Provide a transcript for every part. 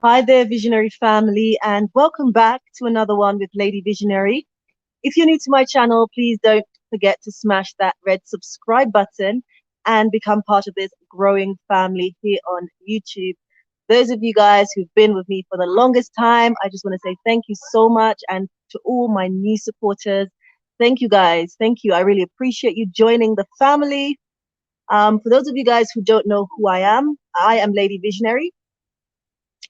Hi there, Visionary family, and welcome back to another one with Lady Visionary. If you're new to my channel, please don't forget to smash that red subscribe button and become part of this growing family here on YouTube. Those of you guys who've been with me for the longest time, I just want to say thank you so much. And to all my new supporters, thank you guys. Thank you. I really appreciate you joining the family. For those of you guys who don't know who I am Lady Visionary.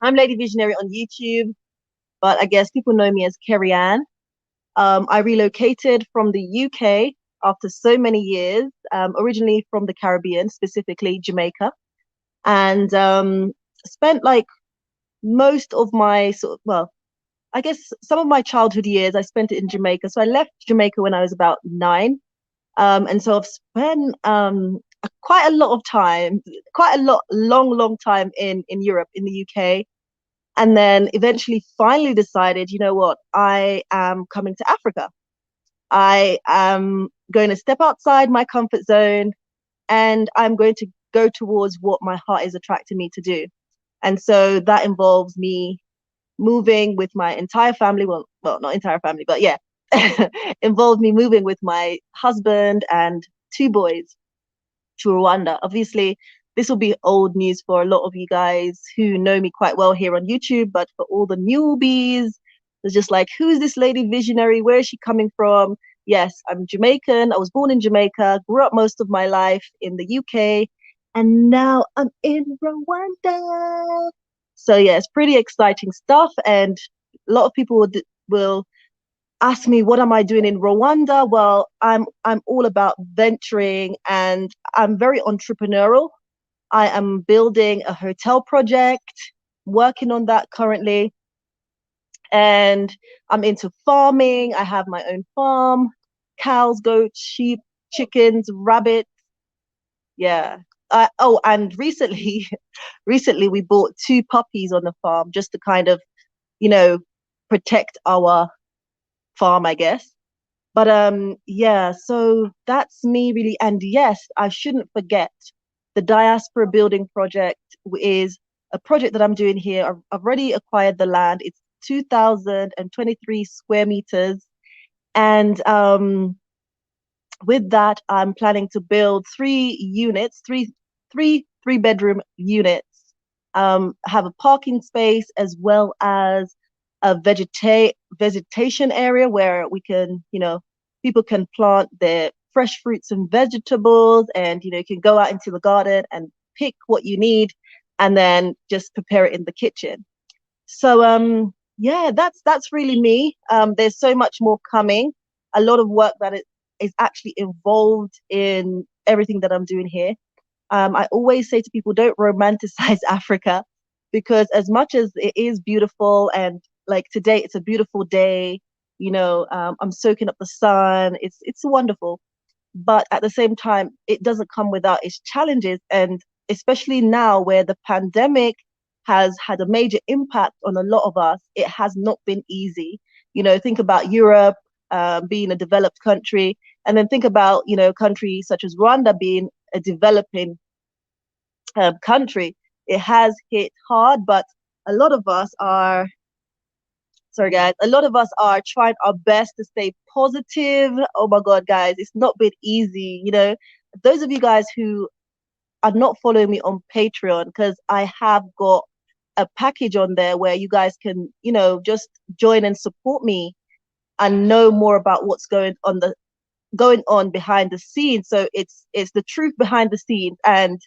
I'm Lady Visionary on YouTube, but I guess people know me as Kerry-Ann. I relocated from the UK after so many years, originally from the Caribbean, specifically Jamaica, and spent like most of my I guess some of my childhood years I spent it in Jamaica. So I left Jamaica when I was about 9, and so I've spent quite a lot of time, long time in Europe, in the UK, and then eventually finally decided, you know what, I am coming to Africa. I am going to step outside my comfort zone and I'm going to go towards what my heart is attracting me to do. And so that involves me moving with my entire family. Well, not entire family, but yeah, involved me moving with my husband and 2 boys to Rwanda. Obviously, this will be old news for a lot of you guys who know me quite well here on YouTube, but for all the newbies, it's just like, who's this Lady Visionary? Where is she coming from? Yes, I'm Jamaican. I was born in Jamaica, grew up most of my life in the UK, and now I'm in Rwanda. So yeah, it's pretty exciting stuff, and a lot of people will ask me what am I doing in Rwanda. Well, I'm all about venturing, and I'm very entrepreneurial. I am building a hotel project, working on that currently, and I'm into farming. I have my own farm, cows, goats, sheep, chickens, rabbits. Yeah. Oh, and recently recently we bought 2 puppies on the farm just to kind of, you know, protect our farm, I guess. But yeah, so that's me really. And yes, I shouldn't forget the Diaspora Building Project is a project that I'm doing here. I've already acquired the land. It's 2,023 square meters. And with that, I'm planning to build 3 units, three-bedroom units, have a parking space as well as a vegetation area where we can, people can plant their fresh fruits and vegetables, and you can go out into the garden and pick what you need and then just prepare it in the kitchen. So yeah, that's really me. There's so much more coming. A lot of work that is actually involved in everything that I'm doing here. I always say to people, don't romanticize Africa, because as much as it is beautiful, and like today, it's a beautiful day, I'm soaking up the sun. It's wonderful. But at the same time, it doesn't come without its challenges. And especially now where the pandemic has had a major impact on a lot of us, it has not been easy. Think about Europe being a developed country, and then think about, countries such as Rwanda being a developing country. It has hit hard, but a lot of us are, sorry guys, a lot of us are trying our best to stay positive. Oh my God, guys, it's not been easy. Those of you guys who are not following me on Patreon, because I have got a package on there where you guys can, just join and support me and know more about what's going on behind the scenes. So it's the truth behind the scenes, and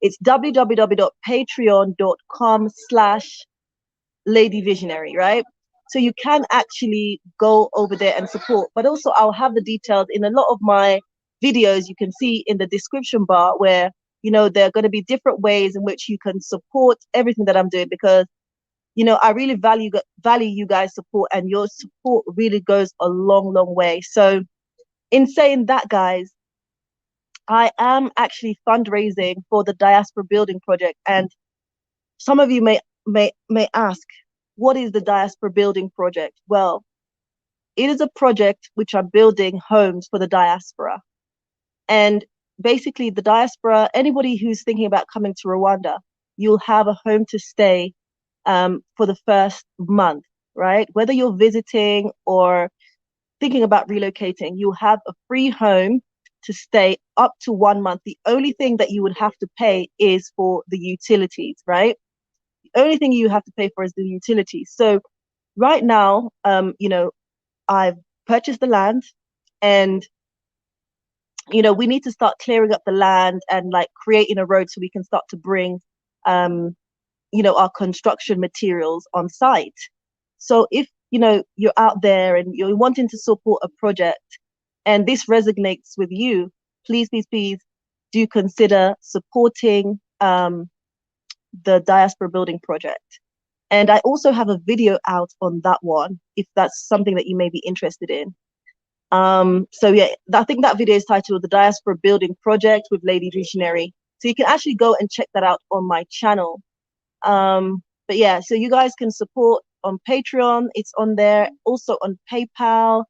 it's www.patreon.com/ladyvisionary, right? So you can actually go over there and support. But also I'll have the details in a lot of my videos. You can see in the description bar where, there are going to be different ways in which you can support everything that I'm doing, because, I really value you guys' support, and your support really goes a long, long way. So in saying that, guys, I am actually fundraising for the Diaspora Building Project. And some of you may ask, what is the Diaspora Building Project? Well, it is a project which are building homes for the diaspora. And basically the diaspora, anybody who's thinking about coming to Rwanda, you'll have a home to stay for the first month, right? Whether you're visiting or thinking about relocating, you'll have a free home to stay up to 1 month. The only thing that you would have to pay is for the utilities, right? The only thing you have to pay for is the utilities. So right now, I've purchased the land, and we need to start clearing up the land and like creating a road so we can start to bring um our construction materials on site. So if you're out there and you're wanting to support a project and this resonates with you, please do consider supporting the Diaspora Building Project. And I also have a video out on that one if that's something that you may be interested in. So yeah, I think that video is titled The Diaspora Building Project with Lady Visionary. So you can actually go and check that out on my channel. But yeah, so you guys can support on Patreon. It's on there. Also on PayPal,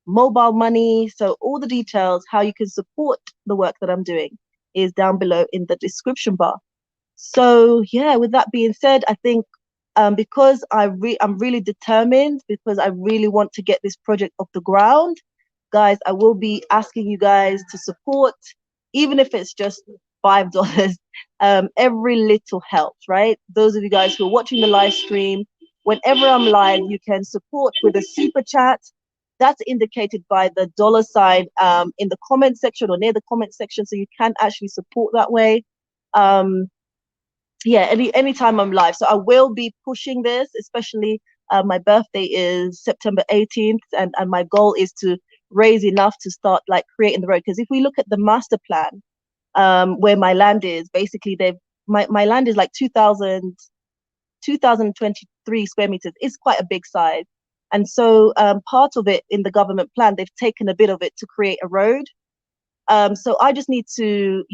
mobile money. So all the details, how you can support the work that I'm doing is down below in the description bar. So yeah, with that being said, I think because I'm really determined, because I really want to get this project off the ground, guys, I will be asking you guys to support, even if it's just $5. Every little helps, right? Those of you guys who are watching the live stream, whenever I'm live, you can support with a super chat. That's indicated by the $ in the comment section or near the comment section, so you can actually support that way. Yeah, anytime I'm live. So I will be pushing this, especially my birthday is September 18th, and my goal is to raise enough to start like creating the road. Because if we look at the master plan, where my land is, basically my land is like 2023 square meters. It's quite a big size. And so part of it in the government plan, they've taken a bit of it to create a road. So I just need to,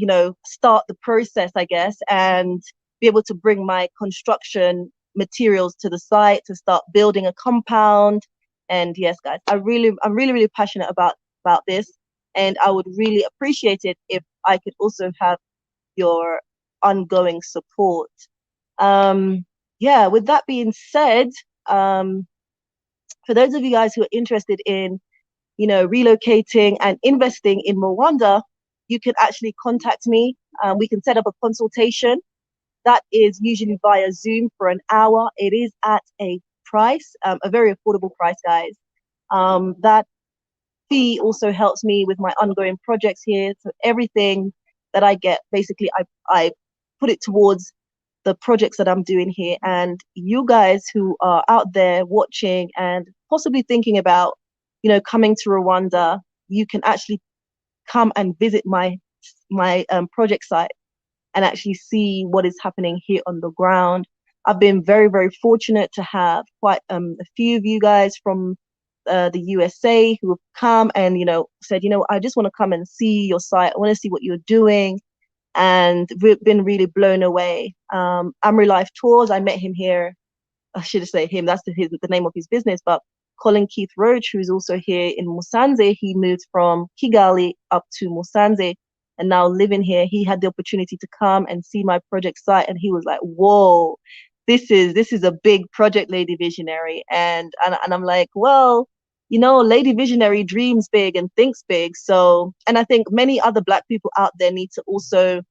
start the process, I guess, and be able to bring my construction materials to the site to start building a compound. And yes, guys, I'm really passionate about this, and I would really appreciate it if I could also have your ongoing support. Yeah, with that being said, for those of you guys who are interested in relocating and investing in Rwanda, you can actually contact me. We can set up a consultation. That is usually via Zoom for an hour. It is at a price, a very affordable price, guys. That fee also helps me with my ongoing projects here. So everything that I get, basically, I put it towards the projects that I'm doing here. And you guys who are out there watching and possibly thinking about, coming to Rwanda, you can actually come and visit my project site and actually see what is happening here on the ground. I've been very, very fortunate to have quite a few of you guys from the USA who have come and, said, I just want to come and see your site. I want to see what you're doing. And we've been really blown away. Amri Life Tours, I met him here. I should say him, that's the name of his business, but Colin Keith Roach, who's also here in Musanze, he moved from Kigali up to Musanze and now living here. He had the opportunity to come and see my project site, and he was like, whoa, this is a big project, Lady Visionary. And I'm like, well, Lady Visionary dreams big and thinks big. So, and I think many other Black people out there need to also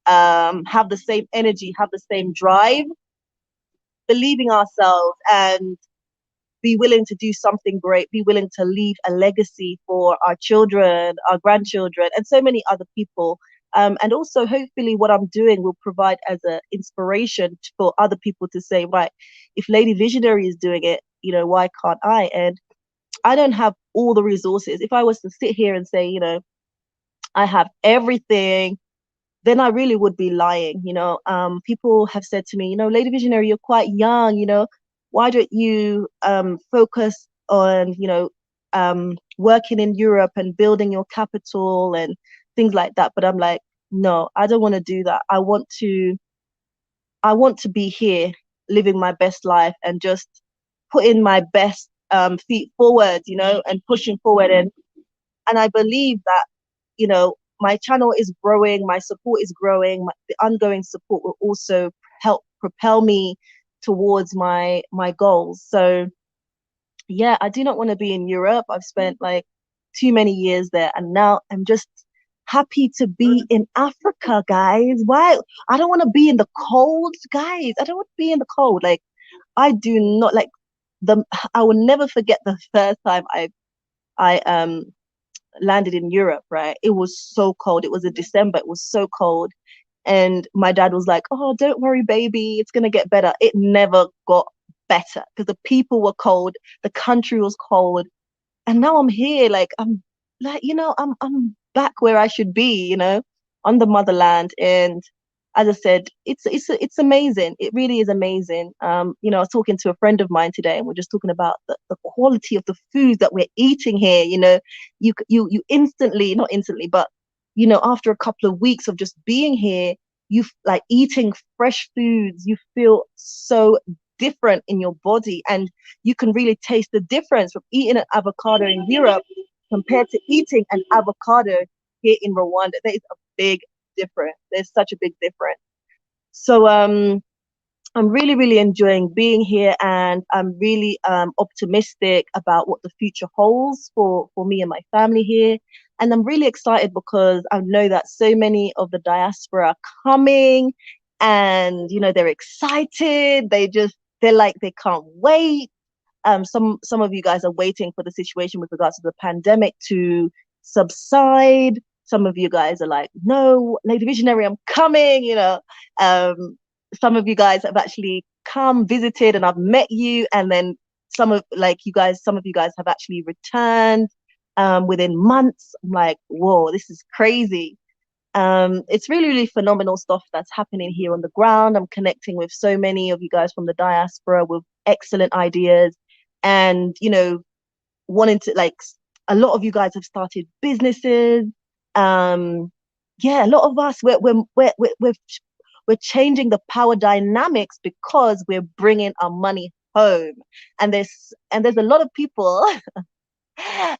have the same energy, have the same drive, believing ourselves, and be willing to do something great, be willing to leave a legacy for our children, our grandchildren, and so many other people. And also, hopefully, what I'm doing will provide as an inspiration for other people to say, right, if Lady Visionary is doing it, why can't I? And I don't have all the resources. If I was to sit here and say, I have everything, then I really would be lying. People have said to me, Lady Visionary, you're quite young, why don't you focus on, working in Europe and building your capital and things like that? But I'm like, no, I don't want to do that. I want to be here living my best life and just putting my best feet forward, and pushing forward. And I believe that, my channel is growing, my support is growing, the ongoing support will also help propel me towards my goals. So yeah, I do not want to be in Europe. I've spent like too many years there, and now I'm just happy to be in Africa, guys. Why? I don't want to be in the cold, guys. I don't want to be in the cold. Like, I do not like the. I will never forget the first time I landed in Europe. Right, it was so cold. It was in December. It was so cold, and my dad was like, "Oh, don't worry, baby. It's gonna get better." It never got better because the people were cold, the country was cold, and now I'm here. Like, I'm like, I'm back where I should be, on the motherland. And as I said, it's amazing. It really is amazing. I was talking to a friend of mine today, and we're just talking about the quality of the food that we're eating here. You instantly, not instantly, but after a couple of weeks of just being here, you like eating fresh foods, you feel so different in your body, and you can really taste the difference from eating an avocado in Europe compared to eating an avocado here in Rwanda. There is a big difference. There's such a big difference. So I'm really, really enjoying being here, and I'm really optimistic about what the future holds for me and my family here. And I'm really excited because I know that so many of the diaspora are coming, and they're excited. They're like they can't wait. Some of you guys are waiting for the situation with regards to the pandemic to subside. Some of you guys are like, no, Lady Visionary, I'm coming. Some of you guys have actually come, visited, and I've met you. And then some of you guys have actually returned within months. I'm like, whoa, this is crazy. It's really, really phenomenal stuff that's happening here on the ground. I'm connecting with so many of you guys from the diaspora with excellent ideas, and wanting to, like, a lot of you guys have started businesses. Yeah, a lot of us we're changing the power dynamics because we're bringing our money home, and there's a lot of people.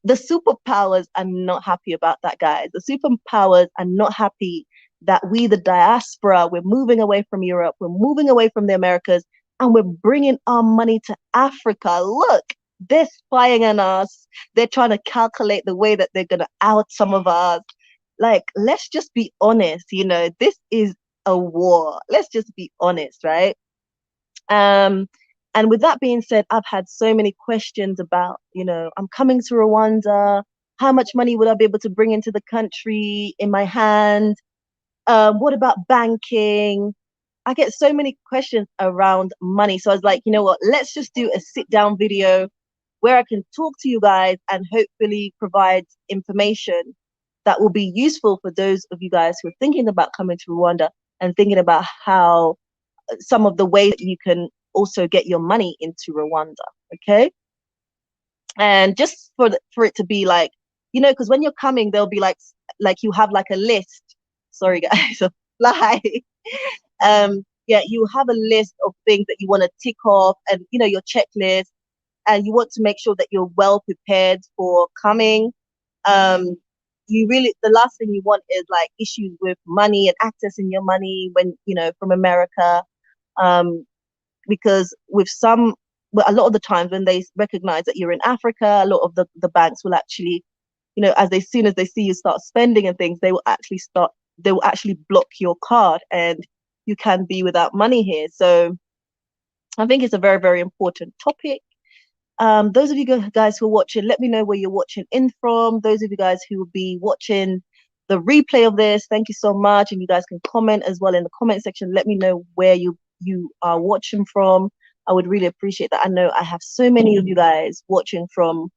The superpowers are not happy about that, guys. The superpowers are not happy that we, the diaspora, we're moving away from Europe, we're moving away from the Americas, and we're bringing our money to Africa. Look, they're spying on us. They're trying to calculate the way that they're going to out some of us. Like, let's just be honest, this is a war. Let's just be honest, right? And with that being said, I've had so many questions about, I'm coming to Rwanda. How much money would I be able to bring into the country in my hand? What about banking? I get so many questions around money. So I was like, you know what? Let's just do a sit down video where I can talk to you guys and hopefully provide information that will be useful for those of you guys who are thinking about coming to Rwanda and thinking about how some of the ways that you can also get your money into Rwanda. Okay. And just for it to be like, because when you're coming, there'll be like you have like a list. Sorry, guys, of fly. Yeah, you have a list of things that you want to tick off, and your checklist, and you want to make sure that you're well prepared for coming. The last thing you want is like issues with money and accessing your money when from America. Because a lot of the times when they recognize that you're in Africa, a lot of the banks will actually, as soon as they see you start spending and things, they will actually block your card, and you can be without money here. So I think it's a very, very important topic. Those of you guys who are watching, let me know where you're watching in from. Those of you guys who will be watching the replay of this, thank you so much. And you guys can comment as well in the comment section. Let me know where you are watching from. I would really appreciate that. I know I have so many of you guys watching from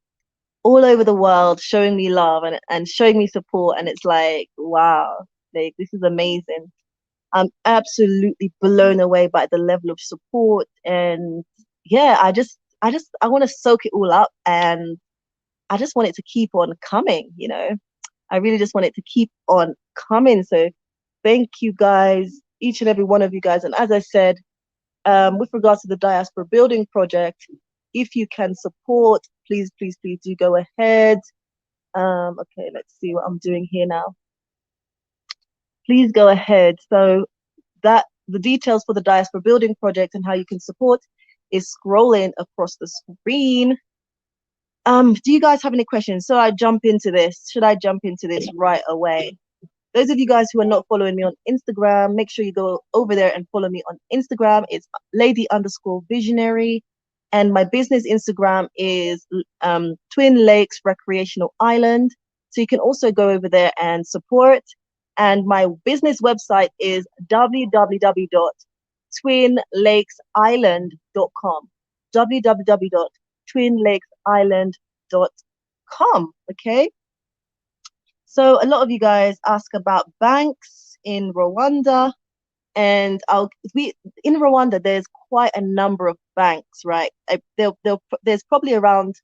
all over the world, showing me love and showing me support. And it's like, wow, like, this is amazing. I'm absolutely blown away by the level of support. And yeah, I want to soak it all up, and I just want it to keep on coming, I really just want it to keep on coming. So thank you guys, each and every one of you guys. And as I said, with regards to the Diaspora Building Project, if you can support, please, please, please do go ahead. Okay, let's see what I'm doing here now. Please go ahead. So that the details for the Diaspora Building Project and how you can support is scrolling across the screen. Do you guys have any questions? So I jump into this. Should I jump into this right away? Those of you guys who are not following me on Instagram, make sure you go over there and follow me on Instagram. It's lady_visionary. And my business Instagram is Twin Lakes Recreational Island. So you can also go over there and support. And my business website is www.twinlakesisland.com. www.twinlakesisland.com. Okay. So a lot of you guys ask about banks in Rwanda, and in Rwanda there's quite a number of banks, right? There's probably around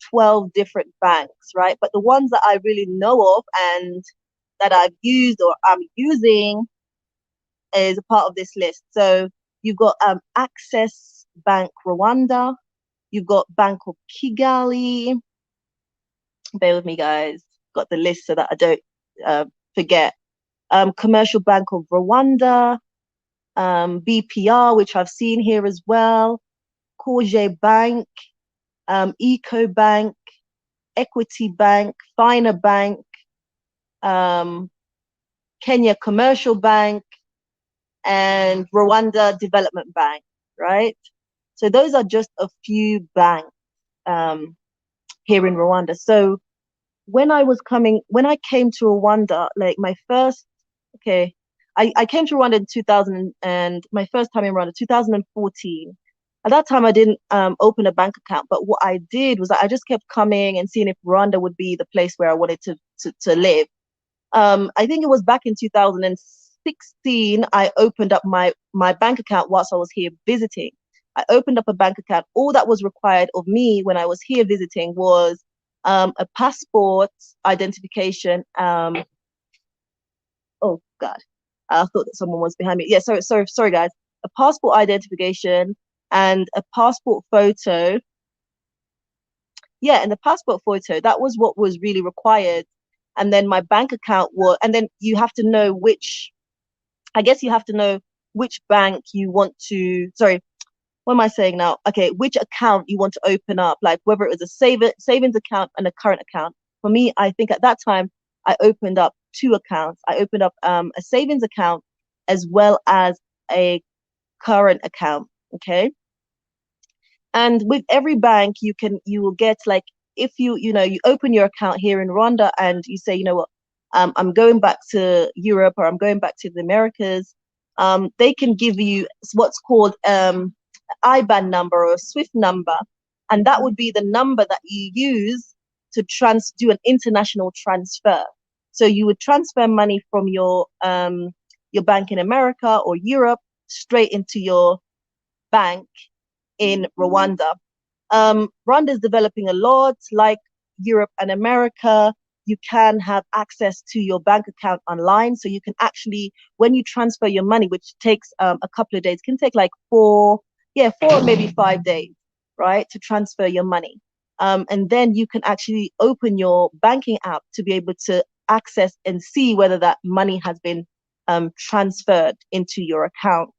12 different banks, right? But the ones that I really know of and that I've used or I'm using is a part of this list. So you've got Access Bank Rwanda, you've got Bank of Kigali. Bear with me, guys. Got the list so that I don't forget. Commercial Bank of Rwanda, BPR, which I've seen here as well, Corje Bank, Eco Bank, Equity Bank, Fina Bank, Kenya Commercial Bank, and Rwanda Development Bank, right? So those are just a few banks here in Rwanda. So when I came to Rwanda, like I came to Rwanda in 2000, and my first time in Rwanda, 2014. At that time, I didn't open a bank account, but what I did was I just kept coming and seeing if Rwanda would be the place where I wanted to live. I think it was back in 2016, I opened up my bank account whilst I was here visiting. I opened up a bank account. All that was required of me when I was here visiting was a passport identification. Oh God, I thought that someone was behind me. Yeah, sorry guys. A passport identification and a passport photo. Yeah, and the passport photo, that was what was really required. And then my bank account and then you have to know which bank you want to, sorry, what am I saying now? Okay, which account you want to open up, like whether it was a savings account and a current account. For me, I think at that time, I opened up two accounts. I opened up a savings account as well as a current account, okay? And with every bank, you will get, like, if you open your account here in Rwanda and you say, you know what, I'm going back to Europe or I'm going back to the Americas, they can give you what's called IBAN number or a SWIFT number, and that would be the number that you use to do an international transfer. So you would transfer money from your bank in America or Europe straight into your bank in Rwanda. Rwanda is developing a lot, like Europe and America. You can have access to your bank account online, so you can actually, when you transfer your money, which takes a couple of days, can take like 4 or maybe 5 days, right, to transfer your money. And then you can actually open your banking app to be able to access and see whether that money has been transferred into your account.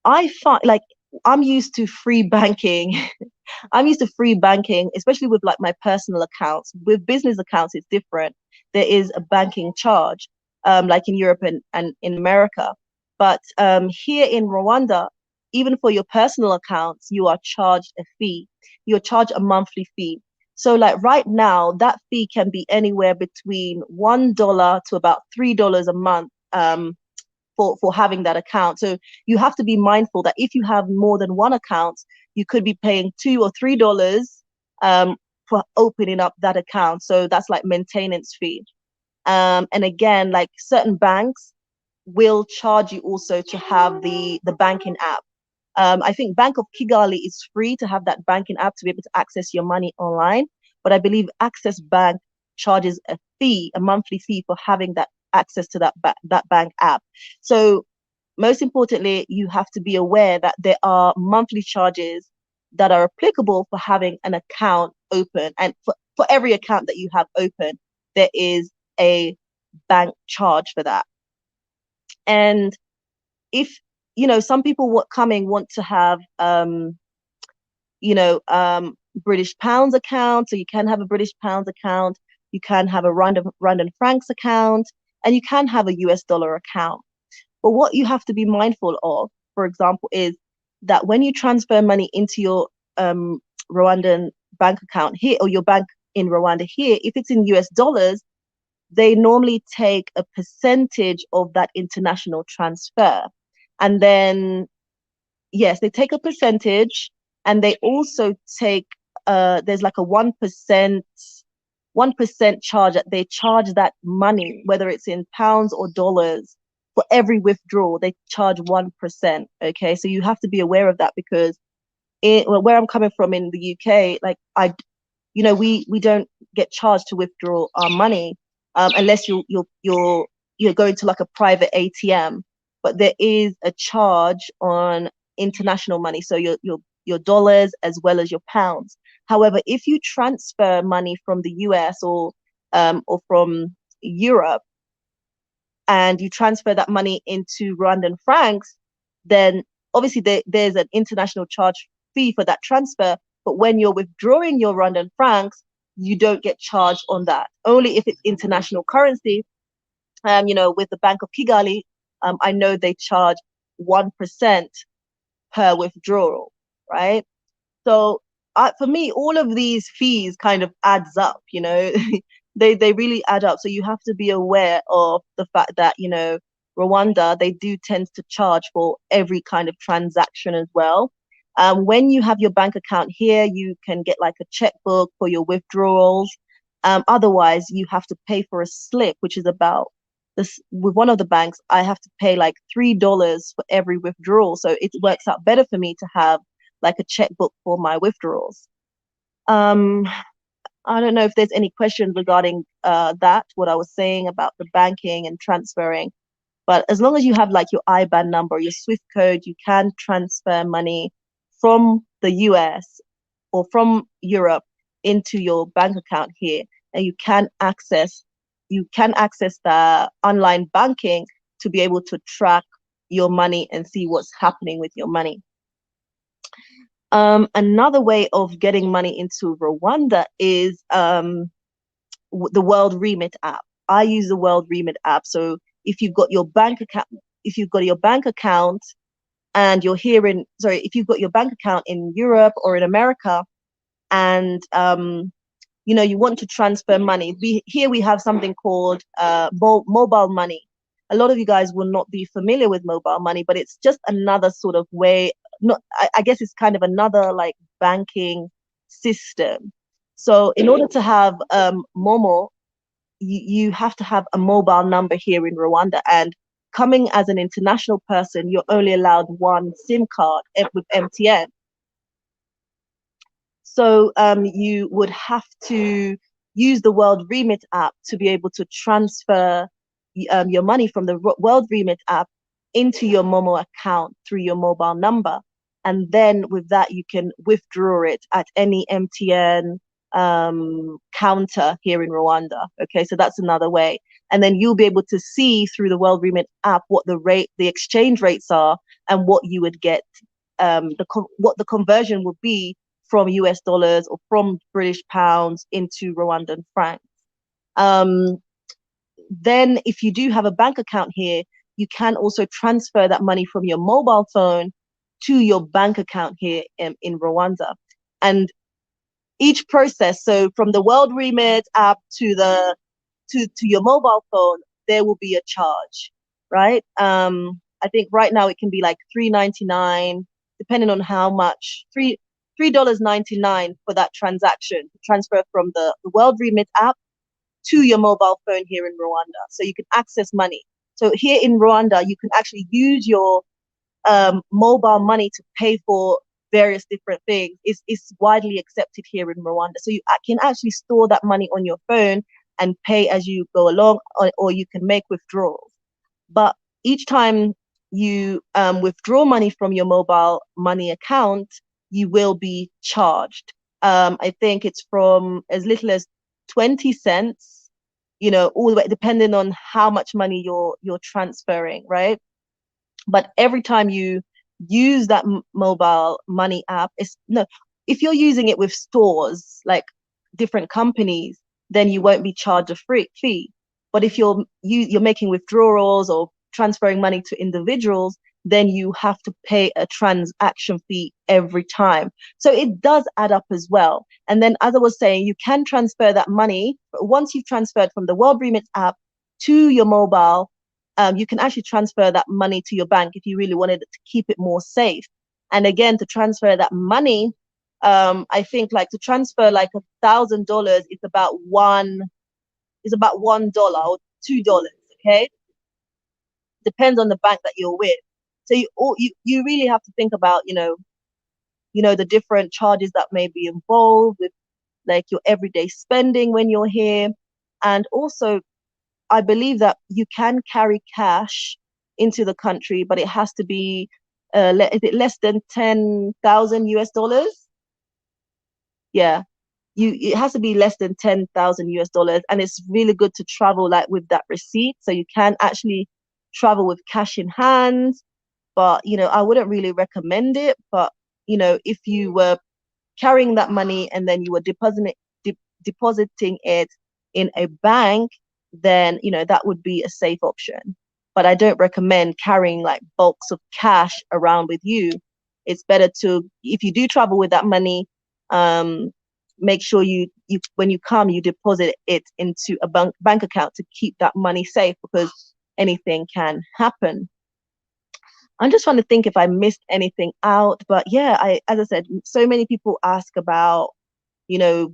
I find, like, I'm used to free banking. I'm used to free banking, especially with like my personal accounts. With business accounts, it's different. There is a banking charge, like in Europe and in America. But here in Rwanda, even for your personal accounts, you are charged a fee. You're charged a monthly fee. So like right now, that fee can be anywhere between $1 to about $3 a month for having that account. So you have to be mindful that if you have more than one account, you could be paying $2 or $3 for opening up that account. So that's like maintenance fee. And again, like certain banks will charge you also to have the banking app. I think Bank of Kigali is free to have that banking app to be able to access your money online. But I believe Access Bank charges a fee, a monthly fee, for having that access to that bank app. So most importantly, you have to be aware that there are monthly charges that are applicable for having an account open. And for every account that you have open, there is a bank charge for that. And if, some people want to have, British pounds account. So you can have a British pounds account, you can have a Rwandan francs account, and you can have a US dollar account. But what you have to be mindful of, for example, is that when you transfer money into your Rwandan bank account here, or your bank in Rwanda here, if it's in US dollars, they normally take a percentage of that international transfer. And then, yes, they take a percentage, and they also take, there's like a 1% charge that they charge that money, whether it's in pounds or dollars, for every withdrawal. They charge 1%. Okay, so you have to be aware of that, because where I'm coming from in the UK, like we don't get charged to withdraw our money, unless you're going to like a private ATM. But there is a charge on international money, so your dollars as well as your pounds. However, if you transfer money from the US or from Europe, and you transfer that money into Rwandan francs, then obviously there's an international charge fee for that transfer. But when you're withdrawing your Rwandan francs, you don't get charged on that. Only if it's international currency. With the Bank of Kigali, I know they charge 1% per withdrawal, right? So for me, all of these fees kind of adds up, they really add up. So you have to be aware of the fact that, Rwanda, they do tend to charge for every kind of transaction as well. When you have your bank account here, you can get like a checkbook for your withdrawals. Otherwise, you have to pay for a slip, which is about this. With one of the banks, I have to pay like $3 for every withdrawal. So it works out better for me to have like a checkbook for my withdrawals. I don't know if there's any questions regarding that, what I was saying about the banking and transferring. But as long as you have like your IBAN number, your SWIFT code, you can transfer money from the US or from Europe into your bank account here, and you can access the online banking to be able to track your money and see what's happening with your money. Another way of getting money into Rwanda is the World Remit App. I use the World Remit App. So if you've got your bank account, and if you've got your bank account in Europe or in America, and you want to transfer money, we have something called mobile money. A lot of you guys will not be familiar with mobile money, but it's just another sort of way. I guess it's kind of another like banking system. So in order to have Momo, you have to have a mobile number here in Rwanda. And coming as an international person, you're only allowed one SIM card with MTN. So you would have to use the World Remit app to be able to transfer your money from the World Remit app into your Momo account through your mobile number. And then with that, you can withdraw it at any MTN counter here in Rwanda. Okay, so that's another way. And then you'll be able to see through the World Remit app what the exchange rates are, and what you would get, what the conversion would be from US dollars or from British pounds into Rwandan francs. Then if you do have a bank account here, you can also transfer that money from your mobile phone to your bank account here in Rwanda. And each process, so from the World Remit app to your mobile phone, there will be a charge, right? I think right now it can be like $3.99, depending on how much, $3.99 for that transaction to transfer from the World Remit app to your mobile phone here in Rwanda. So you can access money. So here in Rwanda, you can actually use your mobile money to pay for various different things. It's widely accepted here in Rwanda. So you can actually store that money on your phone and pay as you go along, or you can make withdrawals. But each time you withdraw money from your mobile money account, you will be charged. I think it's from as little as 20 cents all the way, depending on how much money you're transferring, right? But every time you use that mobile money app, it's no, if you're using it with stores like different companies, then you won't be charged a free fee. But if you're making withdrawals or transferring money to individuals, then you have to pay a transaction fee every time. So it does add up as well. And then, as I was saying, you can transfer that money. But once you've transferred from the World Remit app to your mobile, you can actually transfer that money to your bank if you really wanted to keep it more safe. And again, to transfer that money, I think like to transfer like $1,000 is about $1 or $2. Okay, depends on the bank that you're with. So you really have to think about the different charges that may be involved with like your everyday spending when you're here, and also I believe that you can carry cash into the country, but it has to be is it less than 10,000 US dollars? Yeah, it has to be less than 10,000 US dollars, and it's really good to travel like with that receipt, so you can actually travel with cash in hand. But I wouldn't really recommend it. But if you were carrying that money and then you were depositing it in a bank, then that would be a safe option. But I don't recommend carrying like bulks of cash around with you. It's better to, if you do travel with that money, make sure you when you come, you deposit it into a bank account to keep that money safe, because anything can happen. I'm just trying to think if I missed anything out. But yeah, as I said, so many people ask about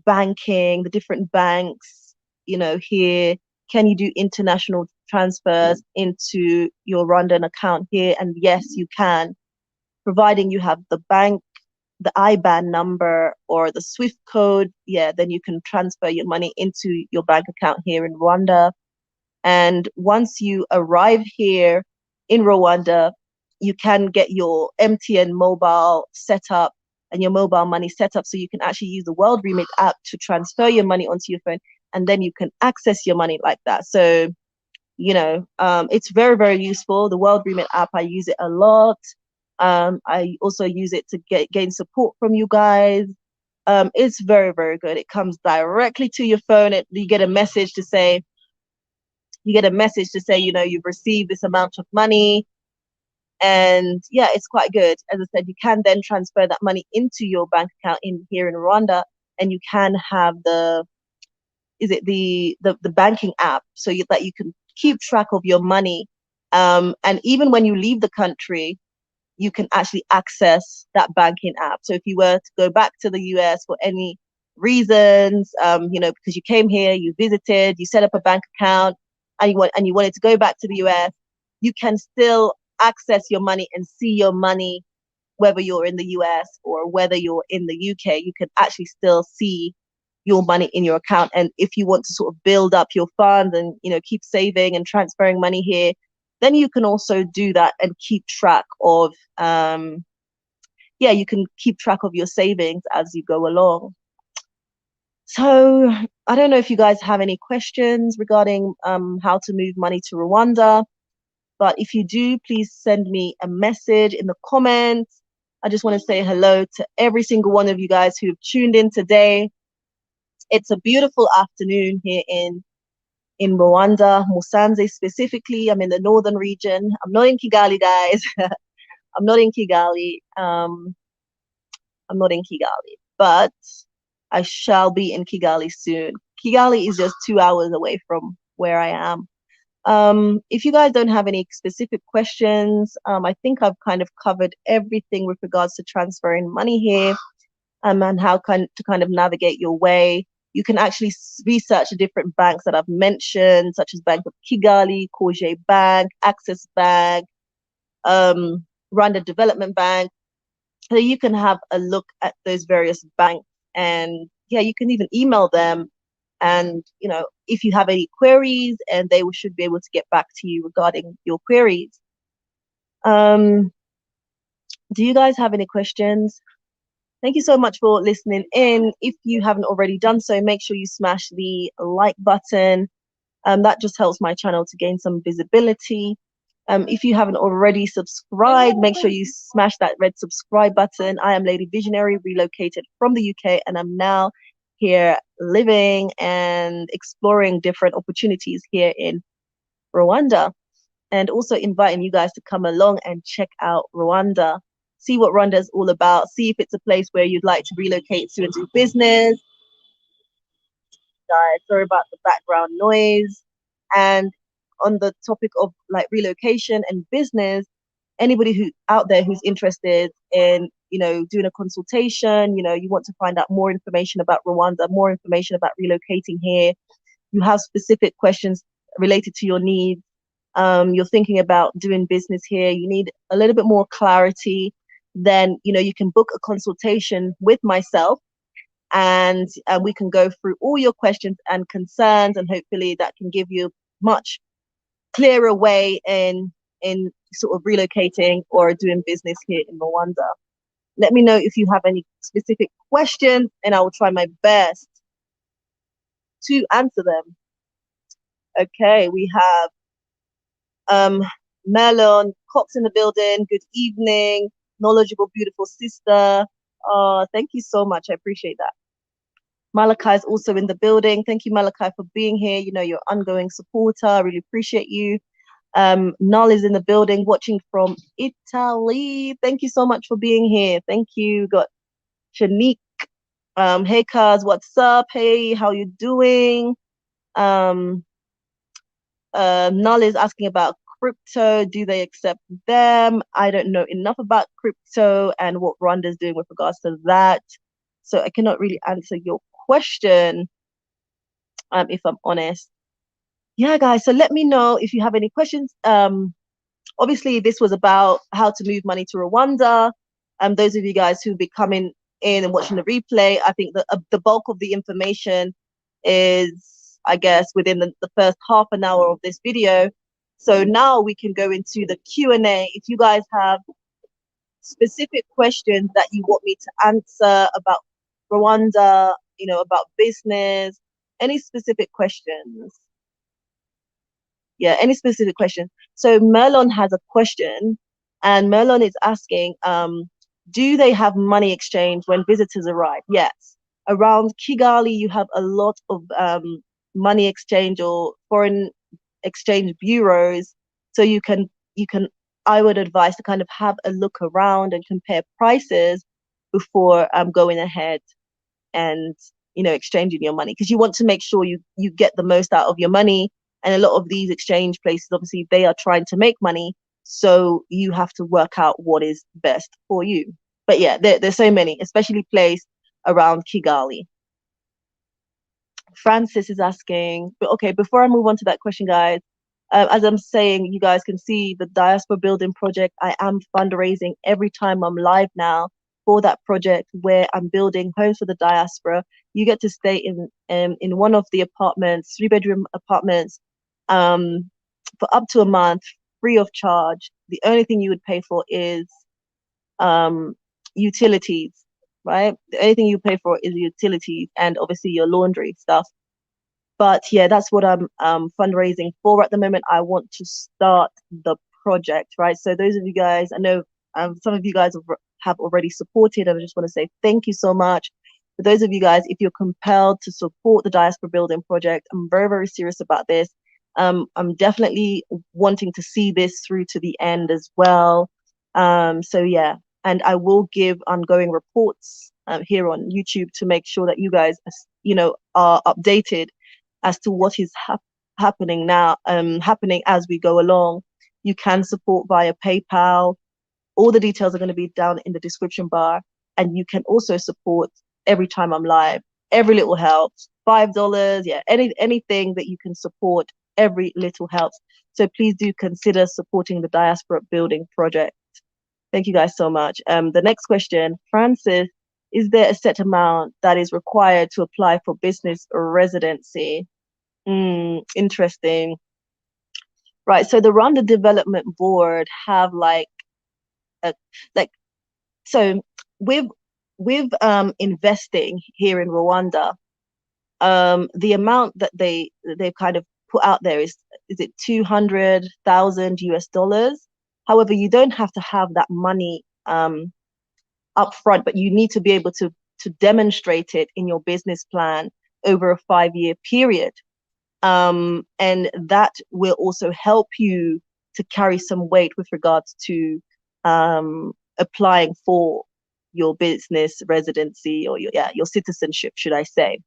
banking, the different banks, here. Can you do international transfers into your Rwandan account here? And yes, you can, providing you have the IBAN number or the Swift code. Yeah, then you can transfer your money into your bank account here in Rwanda. And once you arrive here in Rwanda, you can get your MTN mobile set up and your mobile money set up, so you can actually use the World Remit app to transfer your money onto your phone, and then you can access your money like that. So it's very, very useful. The World Remit app, I use it a lot. I also use it to gain support from you guys. It's very, very good. It comes directly to your phone. You get a message to say you've received this amount of money. And yeah, it's quite good. As I said, you can then transfer that money into your bank account here in Rwanda, and you can have the banking app, so that you can keep track of your money. And even when you leave the country, you can actually access that banking app. So if you were to go back to the US for any reasons, because you came here, you visited, you set up a bank account, and you wanted to go back to the US, you can still access your money and see your money, whether you're in the US or whether you're in the UK. You can actually still see your money in your account. And if you want to sort of build up your funds and keep saving and transferring money here, then you can also do that and keep track of you can keep track of your savings as you go along. So I don't know if you guys have any questions regarding how to move money to Rwanda. But if you do, please send me a message in the comments. I just want to say hello to every single one of you guys who've tuned in today. It's a beautiful afternoon here in Rwanda, Musanze specifically. I'm in the northern region. I'm not in Kigali, guys. I'm not in Kigali. But I shall be in Kigali soon. Kigali is just 2 hours away from where I am. If you guys don't have any specific questions, I think I've kind of covered everything with regards to transferring money here, and how to kind of navigate your way. You can actually research the different banks that I've mentioned, such as Bank of Kigali, Koje Bank, Access Bank, Rwanda Development Bank. So you can have a look at those various banks, and yeah, you can even email them. And if you have any queries, and they should be able to get back to you regarding your queries. Do you guys have any questions? Thank you so much for listening in. If you haven't already done so, make sure you smash the like button. That just helps my channel to gain some visibility. If you haven't already subscribed, make sure you smash that red subscribe button. I am Lady Visionary, relocated from the UK, and I'm now here living and exploring different opportunities here in Rwanda, and also inviting you guys to come along and check out Rwanda, see what Rwanda is all about, see if it's a place where you'd like to relocate to and do business. Guys, sorry about the background noise. And on the topic of like relocation and business, anybody who out there who's interested in, you know, doing a consultation, you know, you want to find out more information about Rwanda, more information about relocating here, you have specific questions related to your needs, you're thinking about doing business here, you need a little bit more clarity, then, you know, you can book a consultation with myself, and we can go through all your questions and concerns, and hopefully that can give you much clearer way in sort of relocating or doing business here in Rwanda. Let me know if you have any specific questions, and I will try my best to answer them. Okay, we have Melon Cox in the building. Good evening, knowledgeable, beautiful sister. Thank you so much. I appreciate that. Malachi is also in the building. Thank you, Malachi, for being here. You know, your ongoing supporter. I really appreciate you. Null is in the building, watching from Italy. Thank you so much for being here. Thank you. Got Shanique. Hey, Kaz, what's up? Hey, how you doing? Null is asking about crypto. Do they accept them? I don't know enough about crypto and what Rwanda is doing with regards to that, so I cannot really answer your question, if I'm honest. Yeah, guys, so let me know if you have any questions. Obviously, this was about how to move money to Rwanda. Those of you guys who'll be coming in and watching the replay, I think the bulk of the information is, I guess, within the first half an hour of this video. So now we can go into the Q&A. If you guys have specific questions that you want me to answer about Rwanda, you know, about business, any specific questions. Yeah, any specific question. So Merlon has a question, and Merlon is asking, do they have money exchange when visitors arrive? Yes. Around Kigali, you have a lot of money exchange or foreign exchange bureaus. So you can, I would advise to kind of have a look around and compare prices before going ahead and, you know, exchanging your money, because you want to make sure you get the most out of your money. And a lot of these exchange places, obviously, they are trying to make money. So you have to work out what is best for you. But yeah, there's so many, especially placed around Kigali. Francis is asking, but okay, before I move on to that question, guys, as I'm saying, you guys can see the Diaspora Building Project. I am fundraising every time I'm live now for that project, where I'm building homes for the diaspora. You get to stay in one of the apartments, 3-bedroom apartments, for up to a month, free of charge. The only thing you would pay for is utilities, right? The only thing you pay for is utilities and obviously your laundry stuff. But yeah, that's what I'm fundraising for at the moment. I want to start the project, right? So those of you guys, I know some of you guys have already supported, and I just want to say thank you so much. For those of you guys, if you're compelled to support the Diaspora Building Project, I'm very, very serious about this. I'm definitely wanting to see this through to the end as well. So yeah, and I will give ongoing reports here on YouTube to make sure that you guys, you know, are updated as to what is happening now, happening as we go along. You can support via PayPal. All the details are going to be down in the description bar, and you can also support every time I'm live. Every little helps. $5, yeah, anything that you can support, every little helps. So please do consider supporting the Diaspora Building Project. Thank you guys so much. The next question, Francis, is there a set amount that is required to apply for business or residency? Interesting. Right, so the Rwanda Development Board have so with investing here in Rwanda, the amount that they've kind of put out there is it 200,000 US dollars. However, you don't have to have that money up front, but you need to be able to demonstrate it in your business plan over a 5-year period. And that will also help you to carry some weight with regards to applying for your business residency or your citizenship, should I say.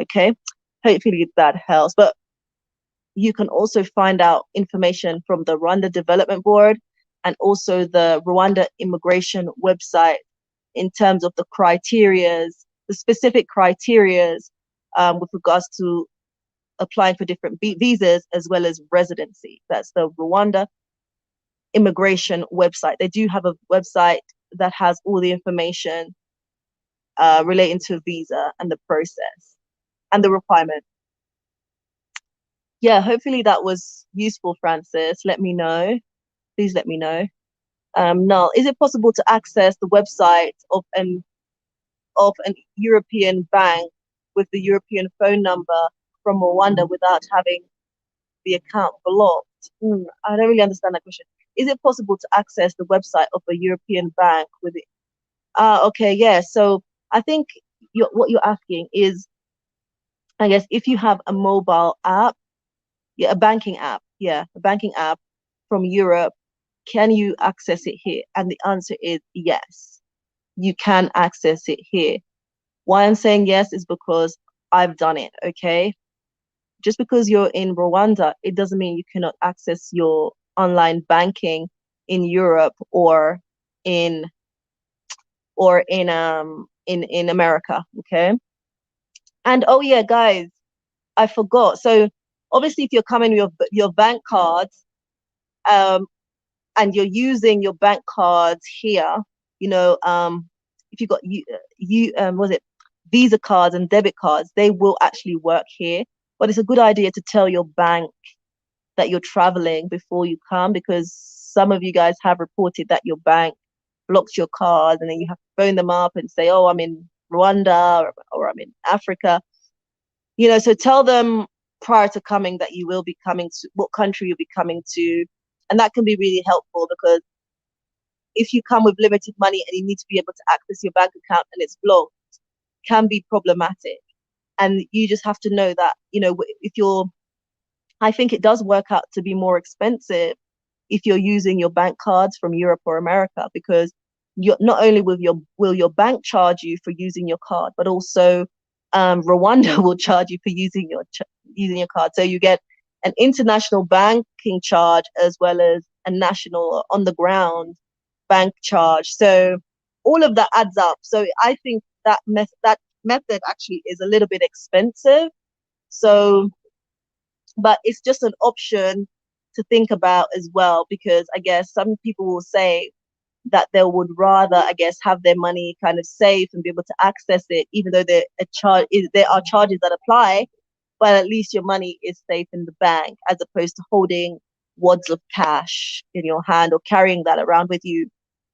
Okay, hopefully that helps. But you can also find out information from the Rwanda Development Board and also the Rwanda immigration website in terms of the specific criterias with regards to applying for different visas as well as residency. That's the Rwanda immigration website. They do have a website that has all the information relating to visa and the process and the requirement. Yeah, hopefully that was useful, Francis. Let me know. Please let me know. Null, is it possible to access the website of an European bank with the European phone number from Rwanda without having the account blocked? I don't really understand that question. Is it possible to access the website of a European bank with it? Okay, yeah. So I think what you're asking is, I guess, if you have a mobile app, a banking app from Europe, can you access it here? And the answer is yes, you can access it here. Why I'm saying yes is because I've done it, okay? Just because you're in Rwanda, it doesn't mean you cannot access your online banking in Europe or in America, okay? And oh yeah, guys, I forgot. So obviously, if you're coming with your bank cards, and you're using your bank cards here, if you got was it Visa cards and debit cards, they will actually work here. But it's a good idea to tell your bank that you're traveling before you come, because some of you guys have reported that your bank blocks your cards, and then you have to phone them up and say, oh, I'm in Rwanda or I'm in Africa. So tell them prior to coming that you will be coming to what country you'll be coming to. And that can be really helpful, because if you come with limited money and you need to be able to access your bank account and it's blocked, can be problematic. And you just have to know that, I think it does work out to be more expensive if you're using your bank cards from Europe or America, because you're not only will your bank charge you for using your card, but also Rwanda will charge you for using your card. So you get an international banking charge as well as a national on the ground bank charge. So all of that adds up. So I think that method actually is a little bit expensive. So, but it's just an option to think about as well, because I guess some people will say that they would rather, I guess, have their money kind of safe and be able to access it, even though there are charges that apply, but at least your money is safe in the bank, as opposed to holding wads of cash in your hand or carrying that around with you,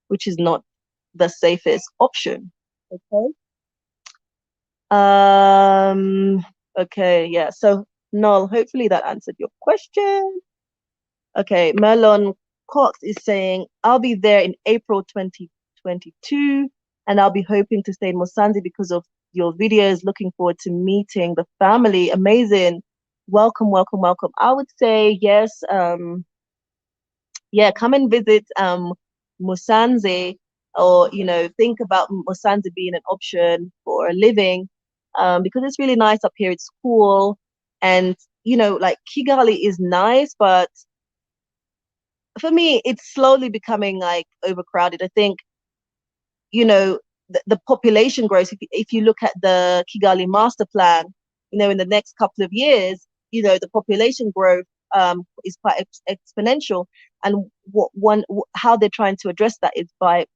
which is not the safest option. Okay. Okay, yeah. So Noel, hopefully that answered your question. Okay, Merlon Cox is saying, I'll be there in April 2022, and I'll be hoping to stay in Musanze because of your videos. Looking forward to meeting the family. Amazing. Welcome, welcome, welcome. I would say yes. Yeah, come and visit Musanze, or think about Musanze being an option for a living, because it's really nice up here. It's cool, and like Kigali is nice, but for me, it's slowly becoming like overcrowded. I think, the population growth, if you look at the Kigali master plan, in the next couple of years, the population growth is quite exponential. And how they're trying to address that is by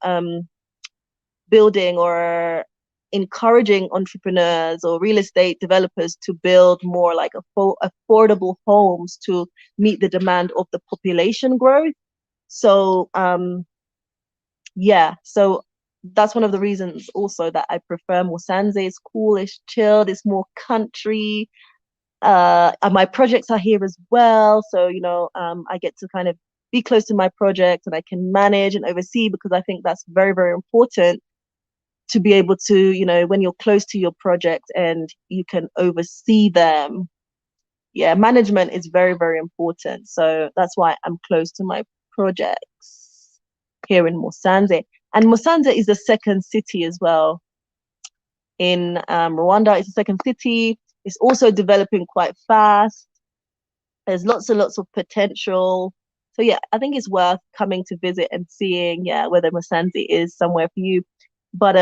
building or encouraging entrepreneurs or real estate developers to build more like affordable homes to meet the demand of the population growth. So yeah, so that's one of the reasons also that I prefer Musanze. It's cool, it's chilled, it's more country. And my projects are here as well. So, I get to kind of be close to my project and I can manage and oversee, because I think that's very, very important to be able to, when you're close to your project and you can oversee them. Yeah, management is very, very important. So that's why I'm close to my projects here in Musanze. And Musanze is the second city as well in Rwanda. It's the second city. It's also developing quite fast. There's lots and lots of potential. So yeah, I think it's worth coming to visit and seeing, yeah, whether Musanze is somewhere for you. But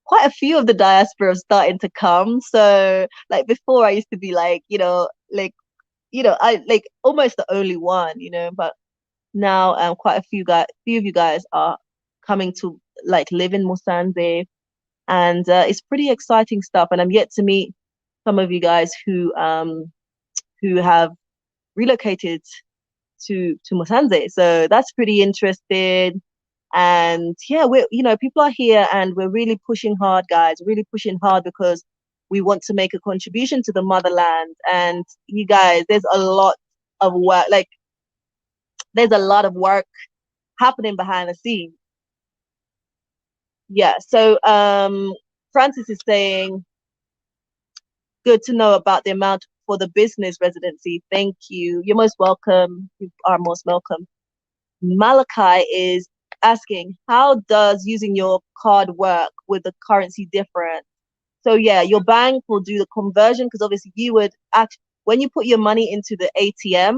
quite a few of the diaspora are starting to come. So like before I used to be like, I like almost the only one, but now quite few of you guys are coming to like live in Musanze, and it's pretty exciting stuff. And I'm yet to meet some of you guys who have relocated to Musanze, so that's pretty interesting. And yeah, people are here and we're really pushing hard, guys, really pushing hard, because we want to make a contribution to the motherland. And you guys, there's a lot of work, like there's a lot of work happening behind the scenes. Yeah, so Francis is saying, good to know about the amount for the business residency. Thank you. You're most welcome. You are most welcome. Malachi is asking, how does using your card work with the currency difference? So yeah, your bank will do the conversion, because obviously you would act when you put your money into the ATM,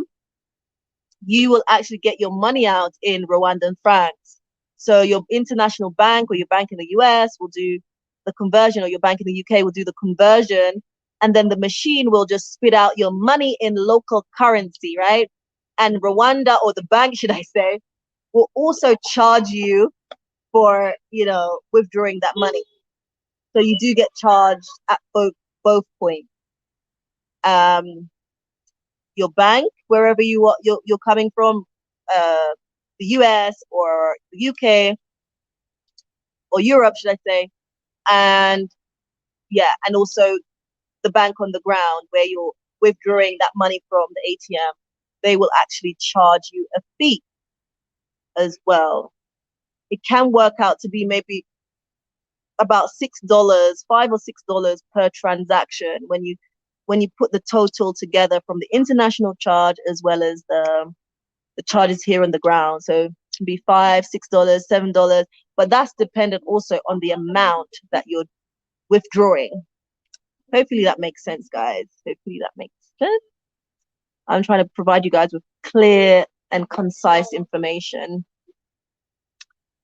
you will actually get your money out in Rwandan francs. So your international bank or your bank in the US will do the conversion, or your bank in the UK will do the conversion, and then the machine will just spit out your money in local currency, right? And Rwanda, or the bank, should I say, will also charge you for, withdrawing that money. So you do get charged at both points. Your bank, wherever you're coming from, the US or the UK or Europe, should I say, and yeah, and also the bank on the ground where you're withdrawing that money from the ATM, they will actually charge you a fee as well. It can work out to be maybe about $6, $5 or $6 per transaction when you put the total together from the international charge as well as the charges here on the ground. So it can be $5, $6, $7, but that's dependent also on the amount that you're withdrawing. Hopefully that makes sense, guys. Hopefully that makes sense. I'm trying to provide you guys with clear and concise information.